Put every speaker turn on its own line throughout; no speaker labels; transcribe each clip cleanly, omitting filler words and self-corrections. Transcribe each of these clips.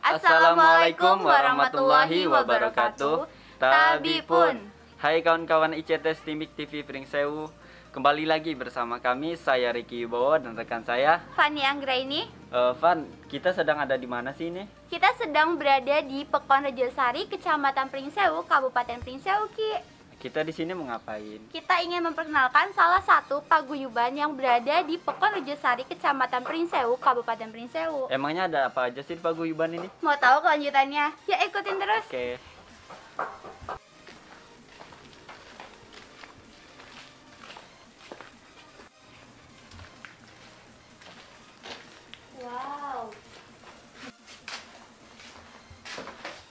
Assalamualaikum warahmatullahi wabarakatuh. Tabipun.
Hai kawan-kawan ICT STIMIK TV Pringsewu. Kembali lagi bersama kami, saya Riki Wibowo dan rekan saya
Fani Anggraini.
Van, kita sedang ada di mana sih ini?
Kita sedang berada di Pekon Rejosari, Kecamatan Pringsewu, Kabupaten Pringsewu, Ki.
Kita di sini mau ngapain?
Kita ingin memperkenalkan salah satu paguyuban yang berada di Pekon Rejosari, Kecamatan Pringsewu, Kabupaten Pringsewu.
Emangnya ada apa aja sih di paguyuban ini?
Mau tahu kelanjutannya? Ya ikutin terus.
Oke.
Wow.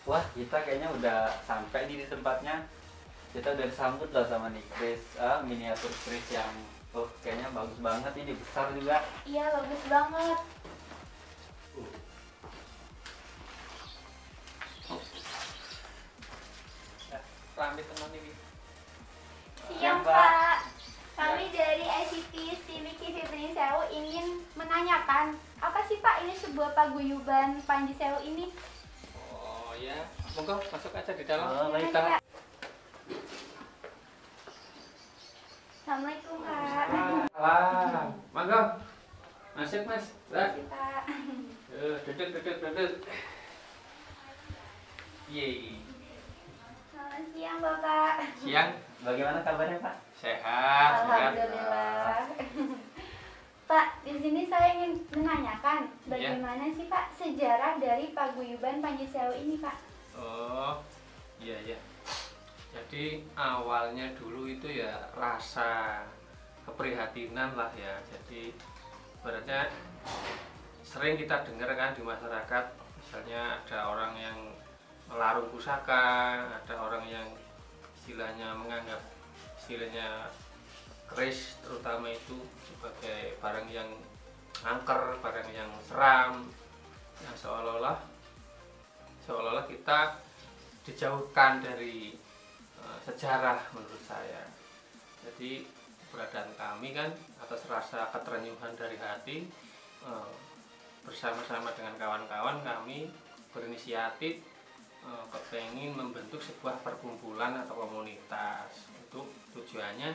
Wah, kita kayaknya udah sampai di tempatnya. Kita udah disambut loh sama nih Chris, miniatur Chris yang kayaknya bagus banget, ini besar juga.
Iya, bagus banget.
Rambut teman ini.
Siang, Pak. Kami dari ICT STIMIK TV Pringsewu ingin menanyakan, apa sih Pak ini sebuah paguyuban Panji Sewu ini?
Oh ya, monggo masuk aja di dalam.
Baik,
Silakan,
Pak.
Pak. Assalamualaikum Pak.
Salam. Monggo. Masuk Mas. Lah.
Terima kasih, Pak.
Duduk. Yeay.
Selamat siang Bapak.
Siang.
Bagaimana kabarnya Pak?
Sehat.
Alhamdulillah. Pak, di sini saya ingin menanyakan bagaimana sih Pak sejarah dari paguyuban Panji Sewu ini Pak?
Oh, iya. Jadi awalnya dulu itu ya rasa keprihatinan lah ya. Jadi ibaratnya sering kita dengar kan di masyarakat, misalnya ada orang yang melarung pusaka, ada orang yang istilahnya menganggap istilahnya keris terutama itu sebagai barang yang angker, barang yang seram, yang seolah-olah kita dijauhkan dari sejarah menurut saya. Jadi keberadaan kami kan atas rasa keterenyuhan dari hati, bersama-sama dengan kawan-kawan kami berinisiatif kepengen membentuk sebuah perkumpulan atau komunitas. Untuk tujuannya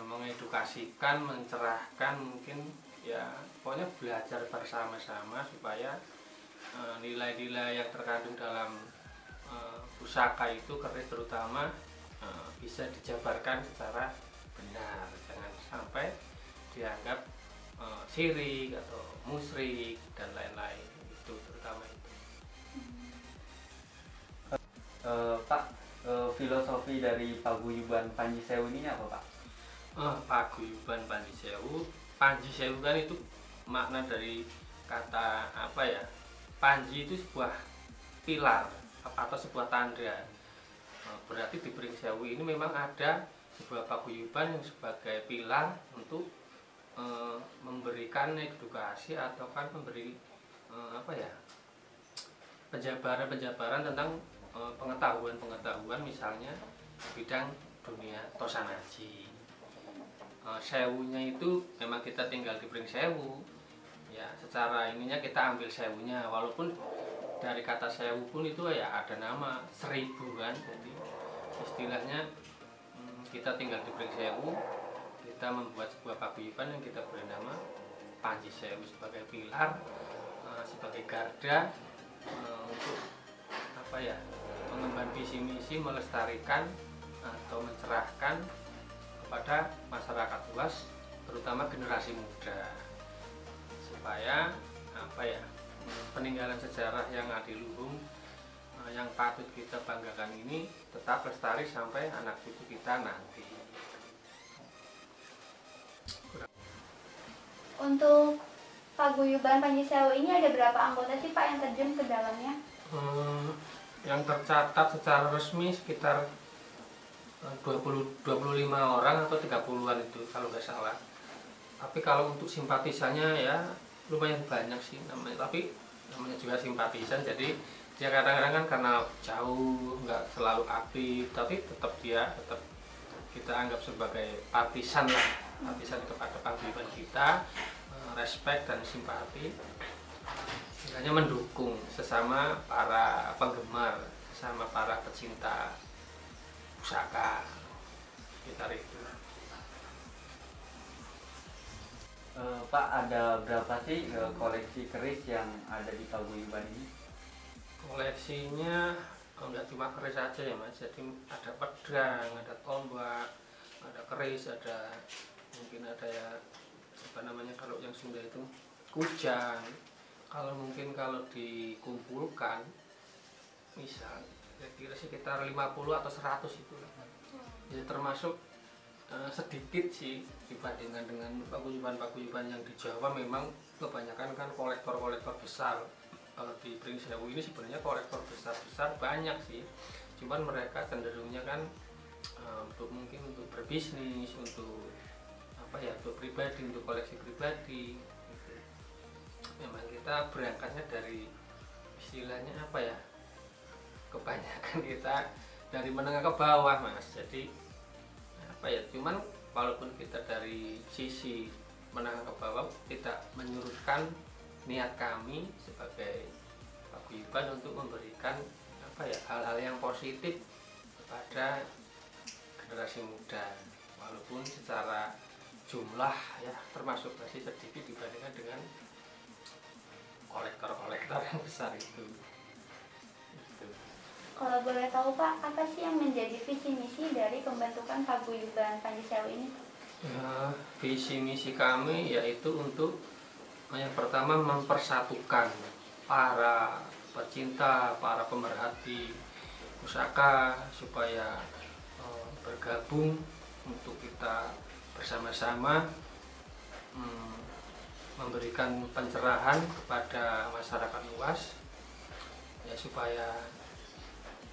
mengedukasikan, mencerahkan, mungkin ya pokoknya belajar bersama-sama supaya nilai-nilai yang terkandung dalam pusaka itu, keris terutama, bisa dijabarkan secara benar, jangan sampai dianggap syirik atau musyrik dan lain-lain, itu terutama itu.
Pak, filosofi dari paguyuban Panji Sewu ini apa Pak?
Paguyuban Panji Sewu kan itu makna dari kata apa ya? Panji itu sebuah pilar atau sebuah tanda. Berarti di Pringsewu ini memang ada sebuah paguyuban yang sebagai pilar untuk memberikan edukasi atau kan memberi penjabaran tentang pengetahuan misalnya bidang dunia tosanaji. Sewunya itu memang kita tinggal di Pringsewu ya, secara ininya kita ambil sewunya, walaupun dari kata sewu pun itu ya ada nama 1000 kan. Jadi istilahnya kita tinggal di Pringsewu, kita membuat sebuah paguyuban yang kita beri nama Panji Sewu sebagai pilar, sebagai garda, untuk mengemban visi misi melestarikan atau mencerahkan kepada masyarakat luas, terutama generasi muda, supaya peninggalan sejarah yang adiluhung yang patut kita banggakan ini tetap lestari sampai anak cucu kita nanti.
Untuk paguyuban Panji Sewu ini ada berapa anggota sih Pak yang terjun ke dalamnya?
Yang tercatat secara resmi sekitar 25 orang atau 30-an itu kalau nggak salah. Tapi kalau untuk simpatisannya ya lumayan banyak sih namanya, tapi namanya juga simpatisan, jadi dia kadang-kadang kan karena jauh nggak selalu aktif, tapi tetap kita anggap sebagai partisan lah, partisan kepada paguyuban kita, respect dan simpati, istilahnya mendukung sesama para penggemar, sesama para pecinta pusaka sekitar itu.
Pak, ada berapa sih koleksi keris yang ada di paguyuban ini?
Koleksinya nggak cuma keris aja ya Mas, jadi ada pedang, ada tombak, ada keris, ada mungkin ada ya apa namanya kalau yang Sunda itu kujang. Kalau mungkin kalau dikumpulkan misal kira-kira sekitar 50 atau 100 itu ya, termasuk sedikit sih dibandingkan dengan paguyuban-paguyuban yang di Jawa. Memang kebanyakan kan kolektor-kolektor besar. Kalau di Pring Sewu ini sebenarnya kolektor besar-besar banyak sih, cuman mereka cenderungnya kan mungkin untuk berbisnis, untuk apa ya, untuk pribadi, untuk koleksi pribadi gitu. Memang kita berangkatnya dari istilahnya apa ya, kebanyakan kita dari menengah ke bawah Mas, jadi apa ya, cuman walaupun kita dari sisi menengah ke bawah tidak menyurutkan niat kami sebagai paguyuban untuk memberikan apa ya, hal-hal yang positif kepada generasi muda, walaupun secara jumlah ya termasuk masih sedikit dibandingkan dengan kolektor-kolektor yang besar itu.
Kalau boleh tahu Pak, apa sih yang menjadi visi misi dari pembentukan paguyuban Panji Sewu ini?
Ya, visi misi kami yaitu untuk yang pertama mempersatukan para pecinta, para pemerhati pusaka supaya bergabung untuk kita bersama-sama memberikan pencerahan kepada masyarakat luas ya, supaya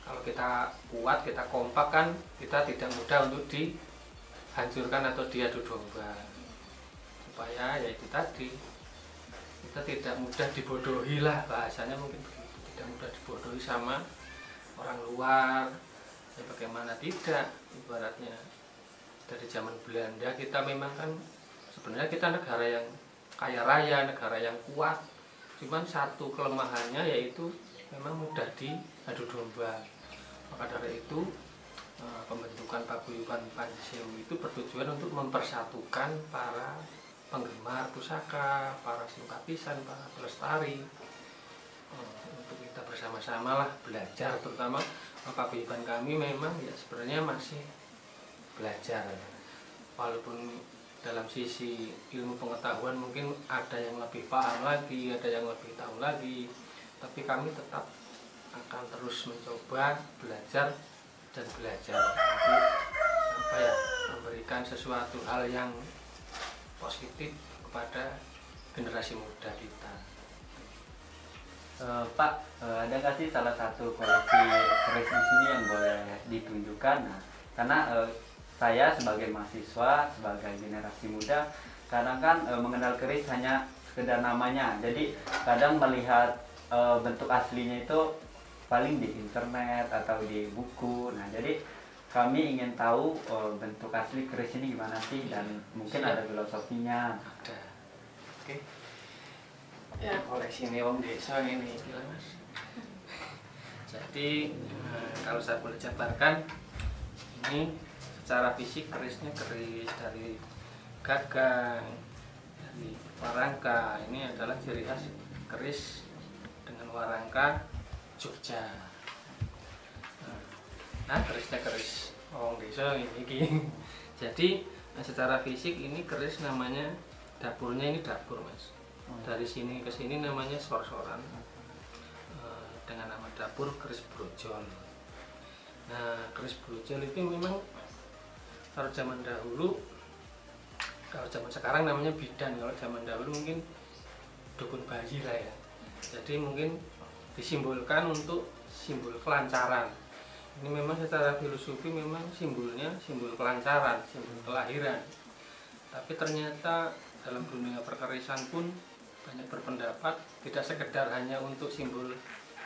kalau kita kuat, kita kompak kan kita tidak mudah untuk dihancurkan atau diadu domba, supaya ya itu tadi kita tidak mudah dibodohi lah, bahasanya mungkin begitu, tidak mudah dibodohi sama orang luar ya. Bagaimana tidak, ibaratnya dari zaman Belanda kita memang kan sebenarnya kita negara yang kaya raya, negara yang kuat, cuman satu kelemahannya yaitu memang mudah diadu domba. Maka dari itu pembentukan paguyuban Panji Sewu itu bertujuan untuk mempersatukan para penggemar pusaka, para simpatisan, para pelestari, untuk kita bersama-sama lah belajar. Terutama paguyuban kami memang ya sebenarnya masih belajar, walaupun dalam sisi ilmu pengetahuan mungkin ada yang lebih paham lagi, ada yang lebih tahu lagi, tapi kami tetap akan terus mencoba belajar dan belajar untuk apa ya, memberikan sesuatu hal yang positif kepada generasi muda kita.
Pak, ada nggak sih salah satu koleksi keris di sini yang boleh ditunjukkan? Nah, karena saya sebagai mahasiswa, sebagai generasi muda, kadang kan mengenal keris hanya sekedar namanya. Jadi kadang melihat bentuk aslinya itu paling di internet atau di buku. Nah, jadi kami ingin tahu bentuk asli keris ini gimana sih, dan mungkin ada filosofinya.
Ada. Oke. Ya, koleksi ini wong desa ini istilah Mas. Jadi kalau saya boleh jabarkan, ini secara fisik kerisnya keris dari gagang, dari warangka. Ini adalah ciri khas keris dengan warangka Jogja. Nah, kerisnya keris wong desa ini. Jadi secara fisik ini keris namanya, dapurnya ini dapur Mas. Dari sini ke sini namanya sor-soran. dengan nama dapur keris brojol. Nah, keris brojol itu memang kalau zaman dahulu, kalau zaman sekarang namanya bidan, kalau zaman dahulu mungkin dukun bayi lah ya. Jadi mungkin disimbolkan untuk simbol kelancaran. Ini memang secara filosofi memang simbolnya simbol kelancaran, simbol kelahiran. Tapi ternyata dalam dunia perkerisan pun banyak berpendapat tidak sekedar hanya untuk simbol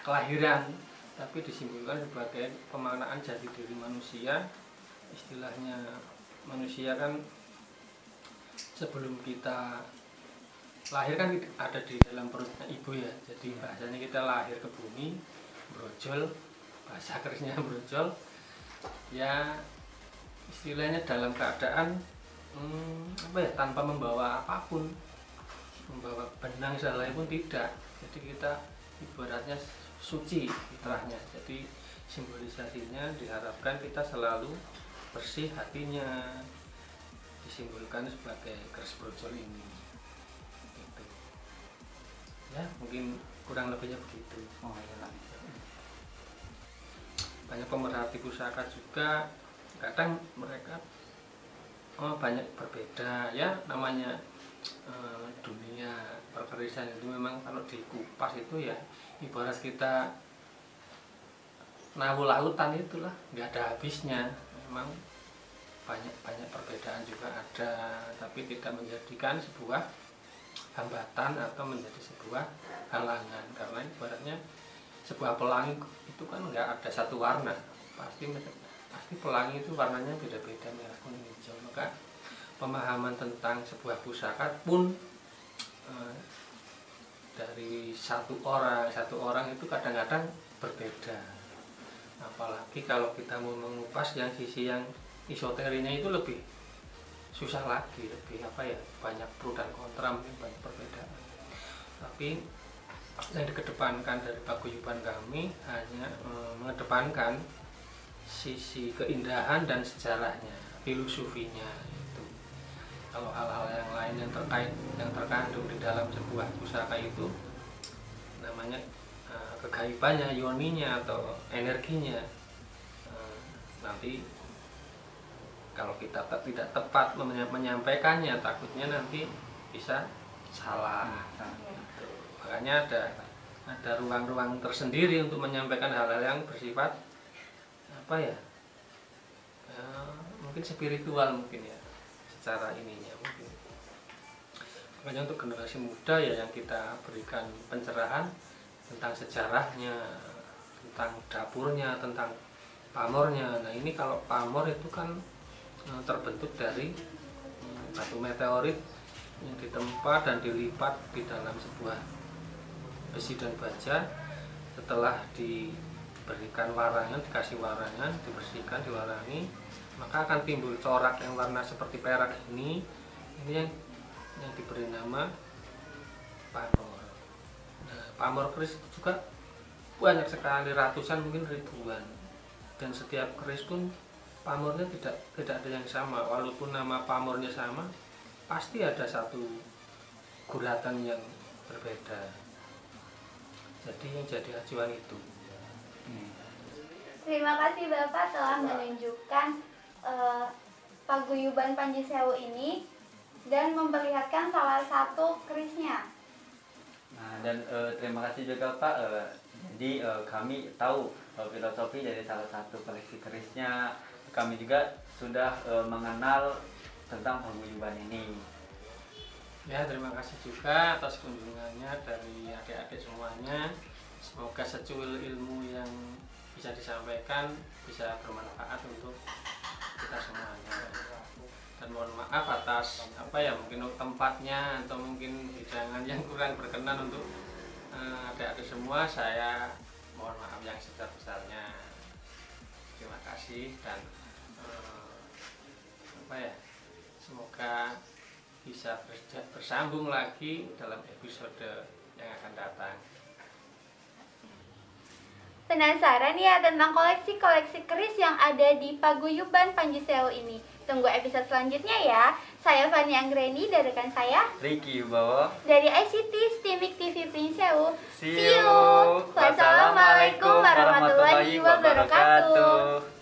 kelahiran, tapi disimbolkan sebagai pemaknaan jati diri manusia. Istilahnya manusia kan sebelum kita lahir kan ada di dalam perutnya ibu ya. Jadi bahasanya kita lahir ke bumi, brojol, bahasa kerisnya brojol. Ya istilahnya dalam keadaan tanpa membawa apapun, membawa benang selai pun tidak. Jadi kita ibaratnya suci fitrahnya. Jadi simbolisasinya diharapkan kita selalu bersih hatinya, disimbolkan sebagai keris brojol ini. Gitu. Ya mungkin kurang lebihnya begitu.
Oh iya.
Banyak pemerhati pusaka juga kadang mereka banyak berbeda ya, namanya dunia perkerisan itu memang kalau dikupas itu ya ibarat kita nahu lautan, itulah nggak ada habisnya. Memang banyak perbedaan juga ada, tapi tidak menjadikan sebuah hambatan atau menjadi sebuah halangan, karena ibaratnya sebuah pelangi itu kan nggak ada satu warna, pasti pelangi itu warnanya beda-beda, merah, kuning, hijau. Maka pemahaman tentang sebuah pusaka pun dari satu orang itu kadang-kadang berbeda. Apalagi kalau kita mau mengupas yang sisi yang esoterinya itu lebih susah lagi, lebih banyak pro dan kontra, mungkin banyak perbedaan. Tapi yang dikedepankan dari paguyuban kami hanya mengedepankan sisi keindahan dan sejarahnya, filosofinya itu. Kalau hal-hal yang lain yang terkandung di dalam sebuah pusaka itu namanya kegaibannya, yoninya atau energinya, nanti kalau kita tidak tepat menyampaikannya, takutnya nanti bisa salah. Gitu. Makanya ada ruang-ruang tersendiri untuk menyampaikan hal-hal yang bersifat mungkin spiritual, mungkin ya secara ininya mungkin. Makanya untuk generasi muda ya yang kita berikan pencerahan tentang sejarahnya, tentang dapurnya, tentang pamornya. Nah ini kalau pamor itu kan terbentuk dari batu meteorit yang ditempa dan dilipat di dalam sebuah besi dan baja. Setelah diberikan warangan, dikasih warangan, dibersihkan, diwarangi, maka akan timbul corak yang warna seperti perak ini yang diberi nama pamor. Nah, pamor keris juga banyak sekali, ratusan mungkin ribuan, dan setiap keris pun pamornya tidak ada yang sama. Walaupun nama pamornya sama, pasti ada satu guratan yang berbeda. Jadi yang jadi acuan itu.
Terima kasih Bapak telah menunjukkan paguyuban Panji Sewu ini dan memperlihatkan salah satu kerisnya.
Nah, dan terima kasih juga Pak. Jadi kami tahu filosofi dari salah satu koleksi kerisnya. Kami juga sudah mengenal tentang paguyuban ini.
Ya, terima kasih juga atas kunjungannya dari adik-adik semuanya. Semoga secuil ilmu yang bisa disampaikan bisa bermanfaat untuk kita semuanya. Dan mohon maaf atas mungkin tempatnya atau mungkin hidangan yang kurang berkenan untuk adik-adik semua. Saya mohon maaf yang sebesar-besarnya. Terima kasih dan semoga bisa bersambung lagi dalam episode yang akan datang.
Penasaran ya tentang koleksi-koleksi keris yang ada di paguyuban Panji Sewu ini? Tunggu episode selanjutnya ya. Saya Fani Anggreni dan rekan saya
Ricky Wibowo
dari ICT STIMIK TV Prinsewu.
See you.
Wassalamualaikum. wabarakatuh.